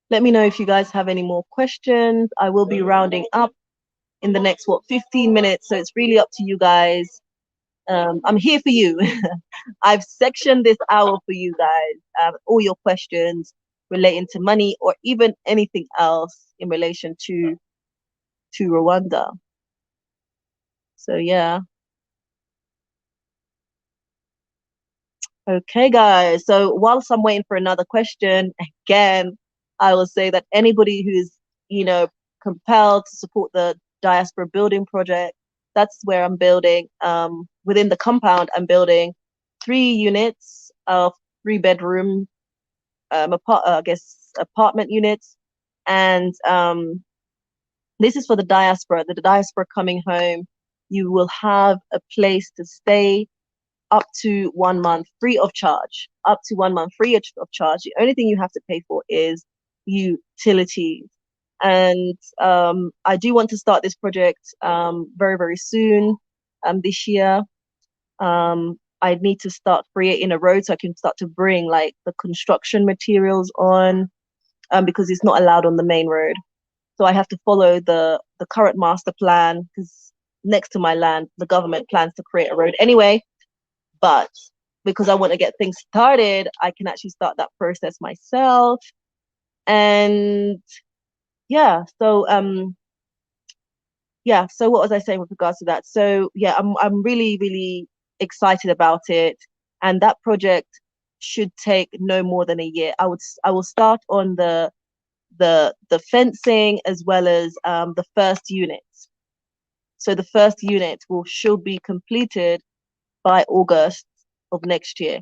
Let me know if you guys have any more questions. I will be rounding up in the next 15 minutes, so it's really up to you guys. I'm here for you. I've sectioned this hour for you guys. All your questions relating to money or even anything else in relation to Rwanda. So yeah. Okay, guys. So whilst I'm waiting for another question, again, I will say that anybody who's, compelled to support the Diaspora Building Project, that's where I'm building. Within the compound, I'm building 3 units of 3-bedroom, apartment units. And this is for the diaspora. The diaspora coming home, you will have a place to stay up to 1 month free of charge. Up to 1 month free of charge. The only thing you have to pay for is utilities. And I do want to start this project very, very soon. This year, I need to start creating a road so I can start to bring like the construction materials on, because it's not allowed on the main road. So I have to follow the current master plan, because next to my land, the government plans to create a road anyway. But because I want to get things started, I can actually start that process myself. And yeah, so so what was I saying with regards to that? So yeah, I'm really, really excited about it, and that project should take no more than a year. I will start on the fencing as well as the first unit. So the first unit should be completed by August of next year.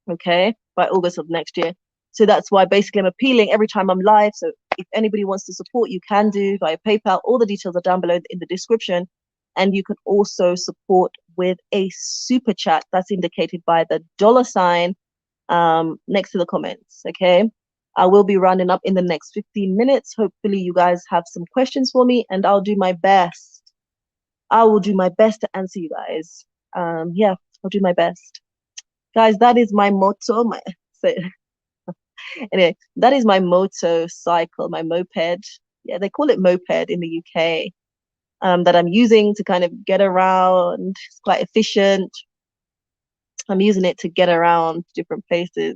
Okay, by August of next year. So that's why basically I'm appealing every time I'm live. So if anybody wants to support, you can do via PayPal. All the details are down below in the description. And you can also support with a super chat that's indicated by the $sign next to the comments. Okay, I will be rounding up in the next 15 minutes. Hopefully you guys have some questions for me, and I'll do my best. I will do my best to answer you guys. Yeah, I'll do my best. Guys, that is my motto. Anyway, that is my motorcycle, my moped. Yeah, they call it moped in the UK. That I'm using to kind of get around. It's quite efficient. I'm using it to get around different places,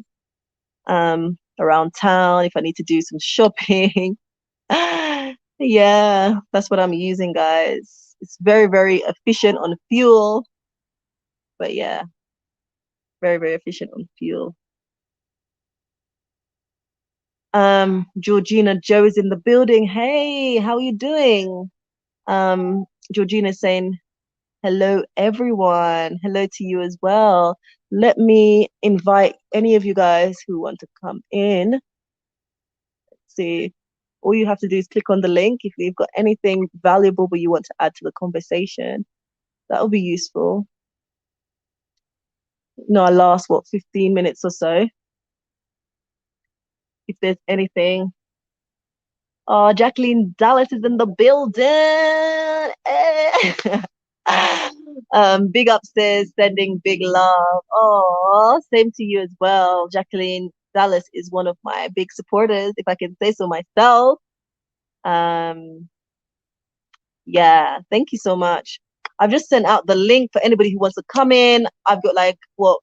around town if I need to do some shopping. Yeah, that's what I'm using, guys. It's very, very efficient on fuel. But yeah, very, very efficient on fuel. Georgina Joe is in the building. Hey, how are you doing? Georgina is saying, hello, everyone. Hello to you as well. Let me invite any of you guys who want to come in. Let's see. All you have to do is click on the link if you've got anything valuable but you want to add to the conversation. That will be useful. No, I last, 15 minutes or so. If there's anything. Oh, Jacqueline Dallas is in the building. Big upstairs, sending big love. Oh, same to you as well. Jacqueline Dallas is one of my big supporters, if I can say so myself. Yeah, thank you so much. I've just sent out the link for anybody who wants to come in. I've got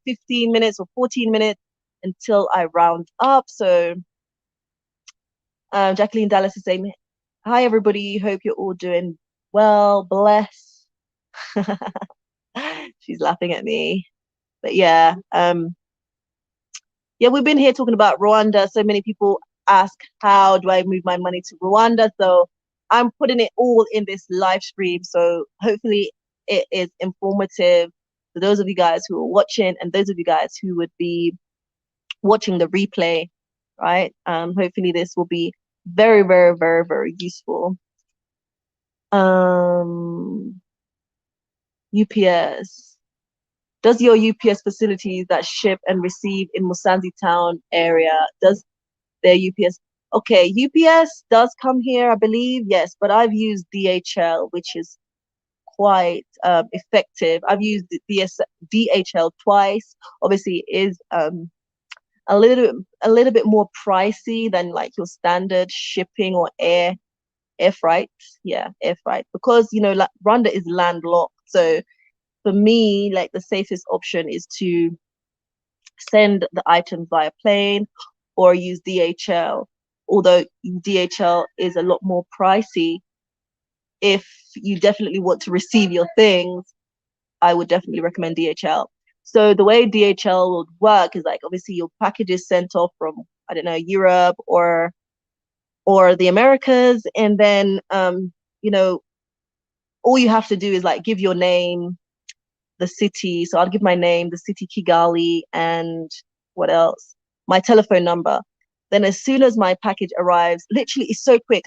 15 minutes or 14 minutes until I round up. So Jacqueline Dallas is saying, hi, everybody. Hope you're all doing well. Bless. She's laughing at me. But yeah, we've been here talking about Rwanda. So many people ask, how do I move my money to Rwanda? So I'm putting it all in this live stream. So hopefully it is informative for those of you guys who are watching and those of you guys who would be watching the replay, right? Hopefully this will be very, very, very, very useful. UPS. Does your UPS facilities that ship and receive in Musanze town area, does their UPS? Okay, UPS does come here, I believe, yes, but I've used DHL, which is quite effective. I've used DHL twice. Obviously, it is a little bit more pricey than like your standard shipping or air freight. Yeah, air freight, because Rwanda is landlocked. So for me, like the safest option is to send the items via plane or use DHL. Although DHL is a lot more pricey, if you definitely want to receive your things, I would definitely recommend DHL. So the way DHL would work is obviously your package is sent off from, I don't know, Europe or the Americas, and then all you have to do is give your name, the city. So I'll give my name, the city Kigali, and what else? My telephone number. Then as soon as my package arrives, literally it's so quick.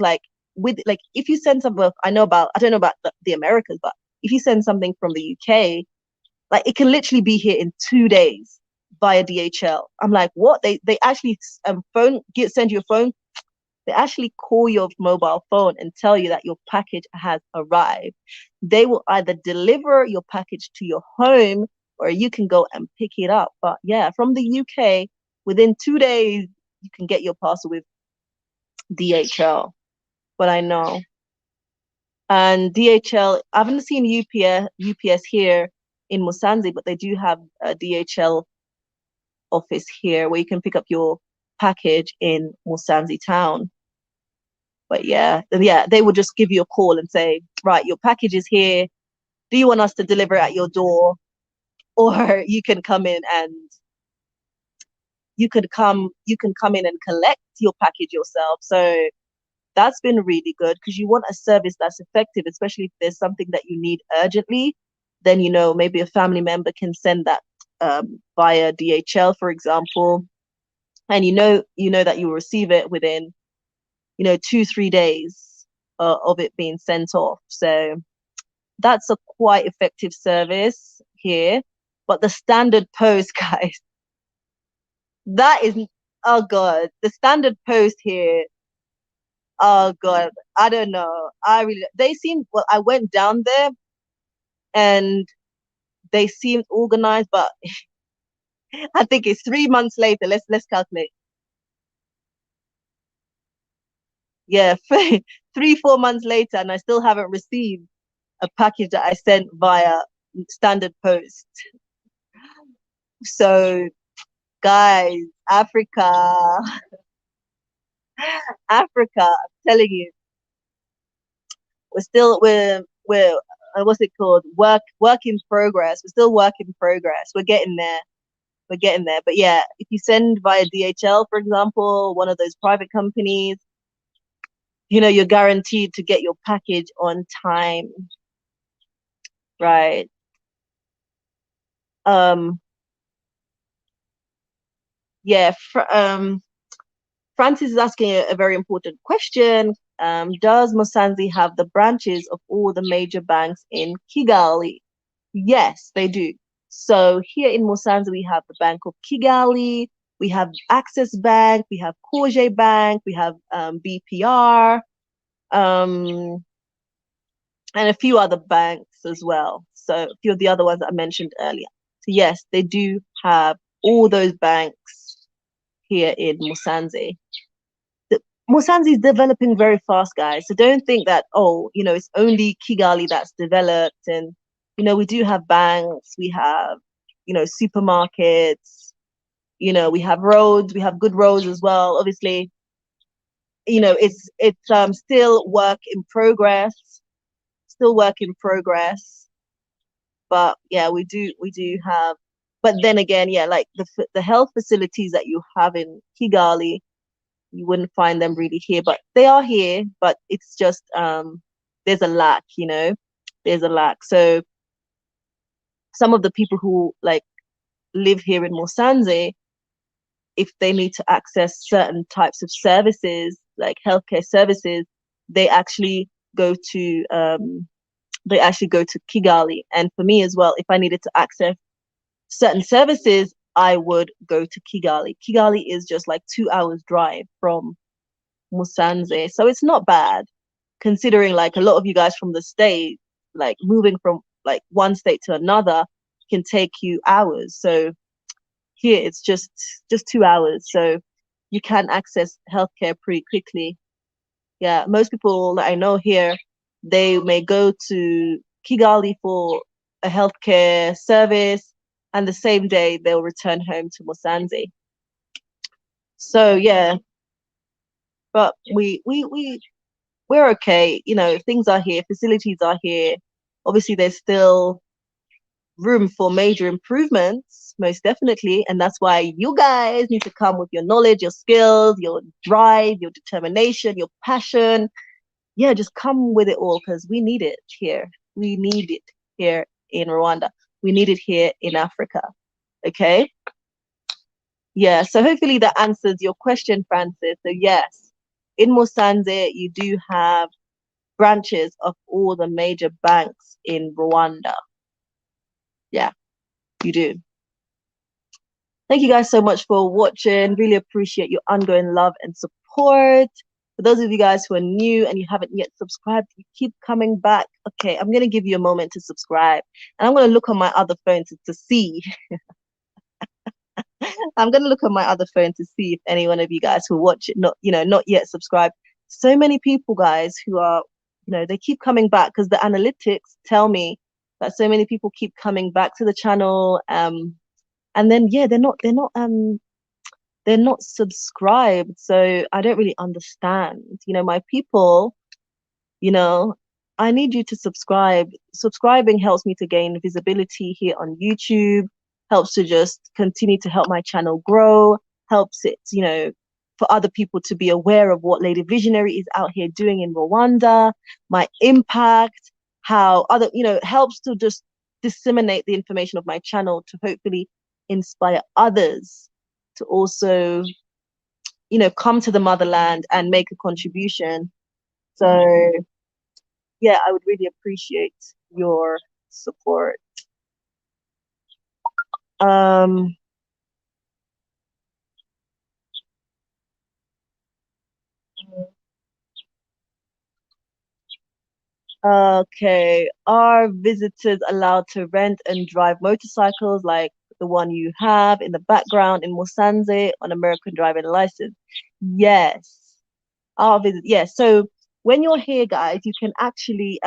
If you send something, I don't know about the Americas, but if you send something from the UK, it can literally be here in 2 days via DHL. I'm like, what? They actually send you a phone. They actually call your mobile phone and tell you that your package has arrived. They will either deliver your package to your home or you can go and pick it up. But yeah, from the UK, within 2 days, you can get your parcel with DHL. But I know. And DHL, I haven't seen UPS here in Musanze, but they do have a DHL office here where you can pick up your package in Musanze town. But yeah, they will just give you a call and say, right, your package is here. Do you want us to deliver it at your door? Or you can come in and in and collect your package yourself. So that's been really good because you want a service that's effective, especially if there's something that you need urgently. then, you know, maybe a family member can send that via DHL, for example, and you know that you will receive it within, you know, 2-3 days of it being sent off. So that's a quite effective service here. But the standard post, guys, that is, oh God, the standard post here, oh God, I don't know. They seem, well, I went down there and they seemed organized, but I think it's 3 months later. Let's calculate. Yeah, 3-4 months later, and I still haven't received a package that I sent via standard post. So, guys, Africa, Africa, I'm telling you, we're what's it called? Work in progress. We're still work in progress. We're getting there. We're getting there. But yeah, if you send via DHL, for example, one of those private companies, you know, you're guaranteed to get your package on time. Right. Um, yeah, Francis is asking a very important question. Does Musanze have the branches of all the major banks in Kigali? Yes, they do. So here in Musanze, we have the Bank of Kigali, we have Access Bank, we have Koje Bank, we have BPR, um, and a few other banks as well. So a few of the other ones that I mentioned earlier. So yes, they do have all those banks here in Musanze. Musanze is developing very fast, guys. So don't think that, oh, you know, it's only Kigali that's developed. And, you know, we do have banks, we have, you know, supermarkets, you know, we have roads, we have good roads as well. Obviously, you know, it's still work in progress, still work in progress. But yeah, we do have, but then again, yeah, like the health facilities that you have in Kigali, you wouldn't find them really here, but they are here, but it's just there's a lack, you know, there's a lack. So some of the people who like live here in Musanze, if they need to access certain types of services like healthcare services, they actually go to Kigali. And for me as well, if I needed to access certain services, I would go to Kigali. Kigali is just like 2 hours drive from Musanze. So it's not bad considering like a lot of you guys from the state, like moving from like one state to another can take you hours. So here it's just 2 hours. So you can access healthcare pretty quickly. Yeah, most people that I know here, they may go to Kigali for a healthcare service and the same day they'll return home to Musanze. So yeah, but we're okay. You know, things are here, facilities are here. Obviously, there's still room for major improvements, most definitely. And that's why you guys need to come with your knowledge, your skills, your drive, your determination, your passion. Yeah, just come with it all because we need it here. We need it here in Rwanda. We need it here in Africa. Okay. Yeah, so hopefully that answers your question, Francis. So yes, in Musanze, you do have branches of all the major banks in Rwanda. Yeah, you do. Thank you guys so much for watching. Really appreciate your ongoing love and support. For those of you guys who are new and you haven't yet subscribed, you keep coming back. Okay, I'm going to give you a moment to subscribe. And I'm going to look on my other phone to see. I'm going to look on my other phone to see if any one of you guys who watch it, not yet subscribed. So many people, guys, who are, they keep coming back because the analytics tell me that so many people keep coming back to the channel. And then, yeah, they're not subscribed. So I don't really understand. My people, I need you to subscribe. Subscribing helps me to gain visibility here on YouTube, helps to just continue to help my channel grow, helps it, for other people to be aware of what Lady Visionary is out here doing in Rwanda, my impact, how other, helps to just disseminate the information of my channel to hopefully inspire others to also, come to the motherland and make a contribution. So yeah, I would really appreciate your support. Um, okay. Are visitors allowed to rent and drive motorcycles like the one you have in the background in Musanze on American driving license? Yes. Yes. So when you're here, guys, you can actually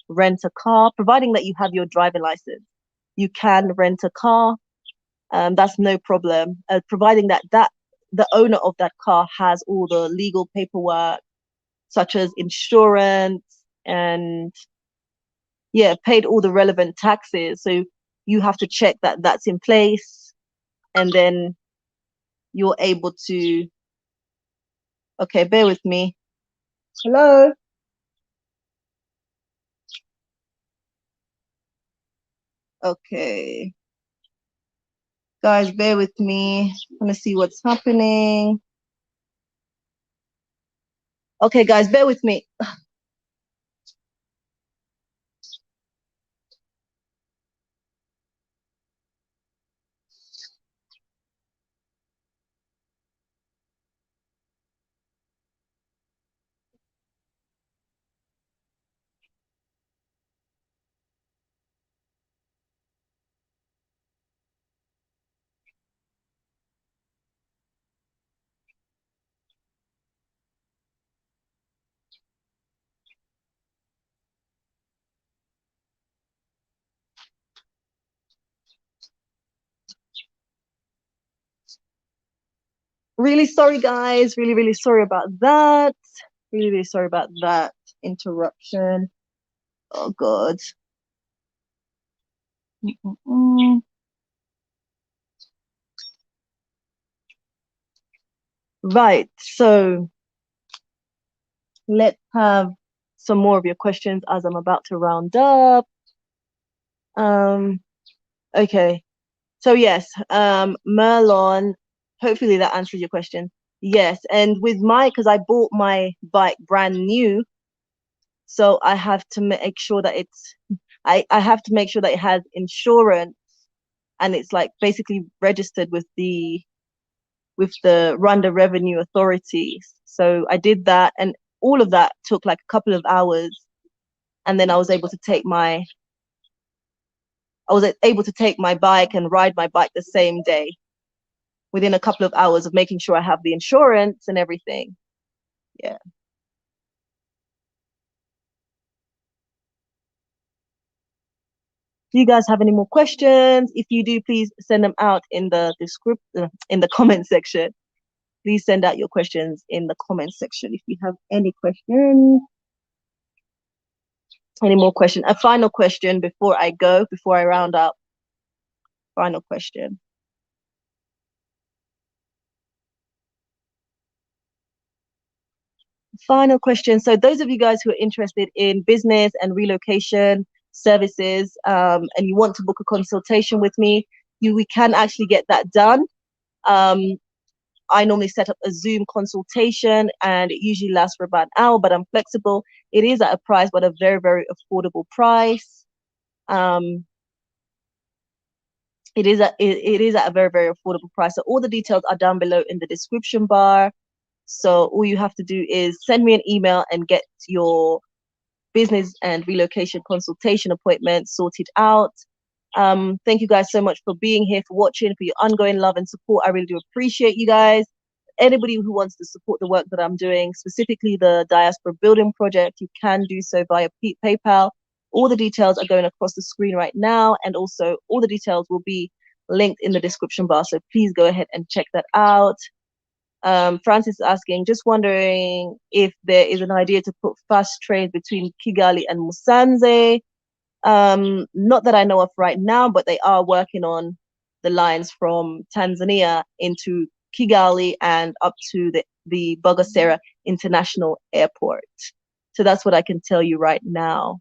rent a car, providing that you have your driving license. You can rent a car. That's no problem, providing that the owner of that car has all the legal paperwork, such as insurance, and yeah, paid all the relevant taxes. So you have to check that that's in place, and then you're able to. Okay, bear with me. Hello. Okay, guys, bear with me. I want to see what's happening. Okay, guys, bear with me. Really sorry, guys. Really, really sorry about that. Really, really sorry about that interruption. Oh, God. Mm-mm. Right. So let's have some more of your questions as I'm about to round up. Um, okay. So yes, Merlon, hopefully that answers your question. Yes, and because I bought my bike brand new, so I have to make sure that I have to make sure that it has insurance, and it's like basically registered with the Rwanda Revenue Authorities. So I did that, and all of that took like a couple of hours, and then I was able to take my bike and ride my bike the same day within a couple of hours of making sure I have the insurance and everything. Yeah. Do you guys have any more questions? If you do, please send them out in the in the comment section. Please send out your questions in the comment section if you have any questions. Any more questions? A final question before I round up. Final question. Final question. So those of you guys who are interested in business and relocation services, and you want to book a consultation with me, we can actually get that done. I normally set up a Zoom consultation, and it usually lasts for about an hour, but I'm flexible. It is at a price, but a very, very affordable price. It is at a very, very affordable price. So all the details are down below in the description bar. So all you have to do is send me an email and get your business and relocation consultation appointment sorted out. Thank you guys so much for being here, for watching, for your ongoing love and support. I really do appreciate you guys. Anybody who wants to support the work that I'm doing, specifically the Diaspora Building Project, you can do so via PayPal. All the details are going across the screen right now, and also all the details will be linked in the description bar. So please go ahead and check that out. Francis is asking, just wondering if there is an idea to put fast trains between Kigali and Musanze. Not that I know of right now, but they are working on the lines from Tanzania into Kigali and up to the Bugesera International Airport. So that's what I can tell you right now.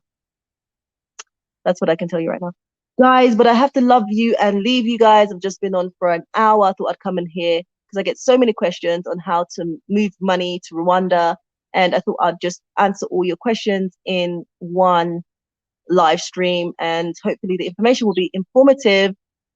That's what I can tell you right now. Guys, but I have to love you and leave you guys. I've just been on for an hour. I thought I'd come in here because I get so many questions on how to move money to Rwanda. And I thought I'd just answer all your questions in one live stream. And hopefully the information will be informative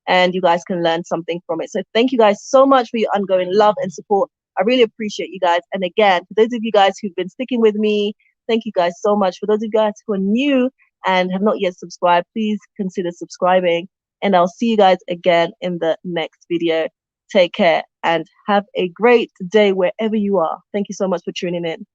and you guys can learn something from it. So thank you guys so much for your ongoing love and support. I really appreciate you guys. And again, for those of you guys who've been sticking with me, thank you guys so much. For those of you guys who are new and have not yet subscribed, please consider subscribing. And I'll see you guys again in the next video. Take care and have a great day wherever you are. Thank you so much for tuning in.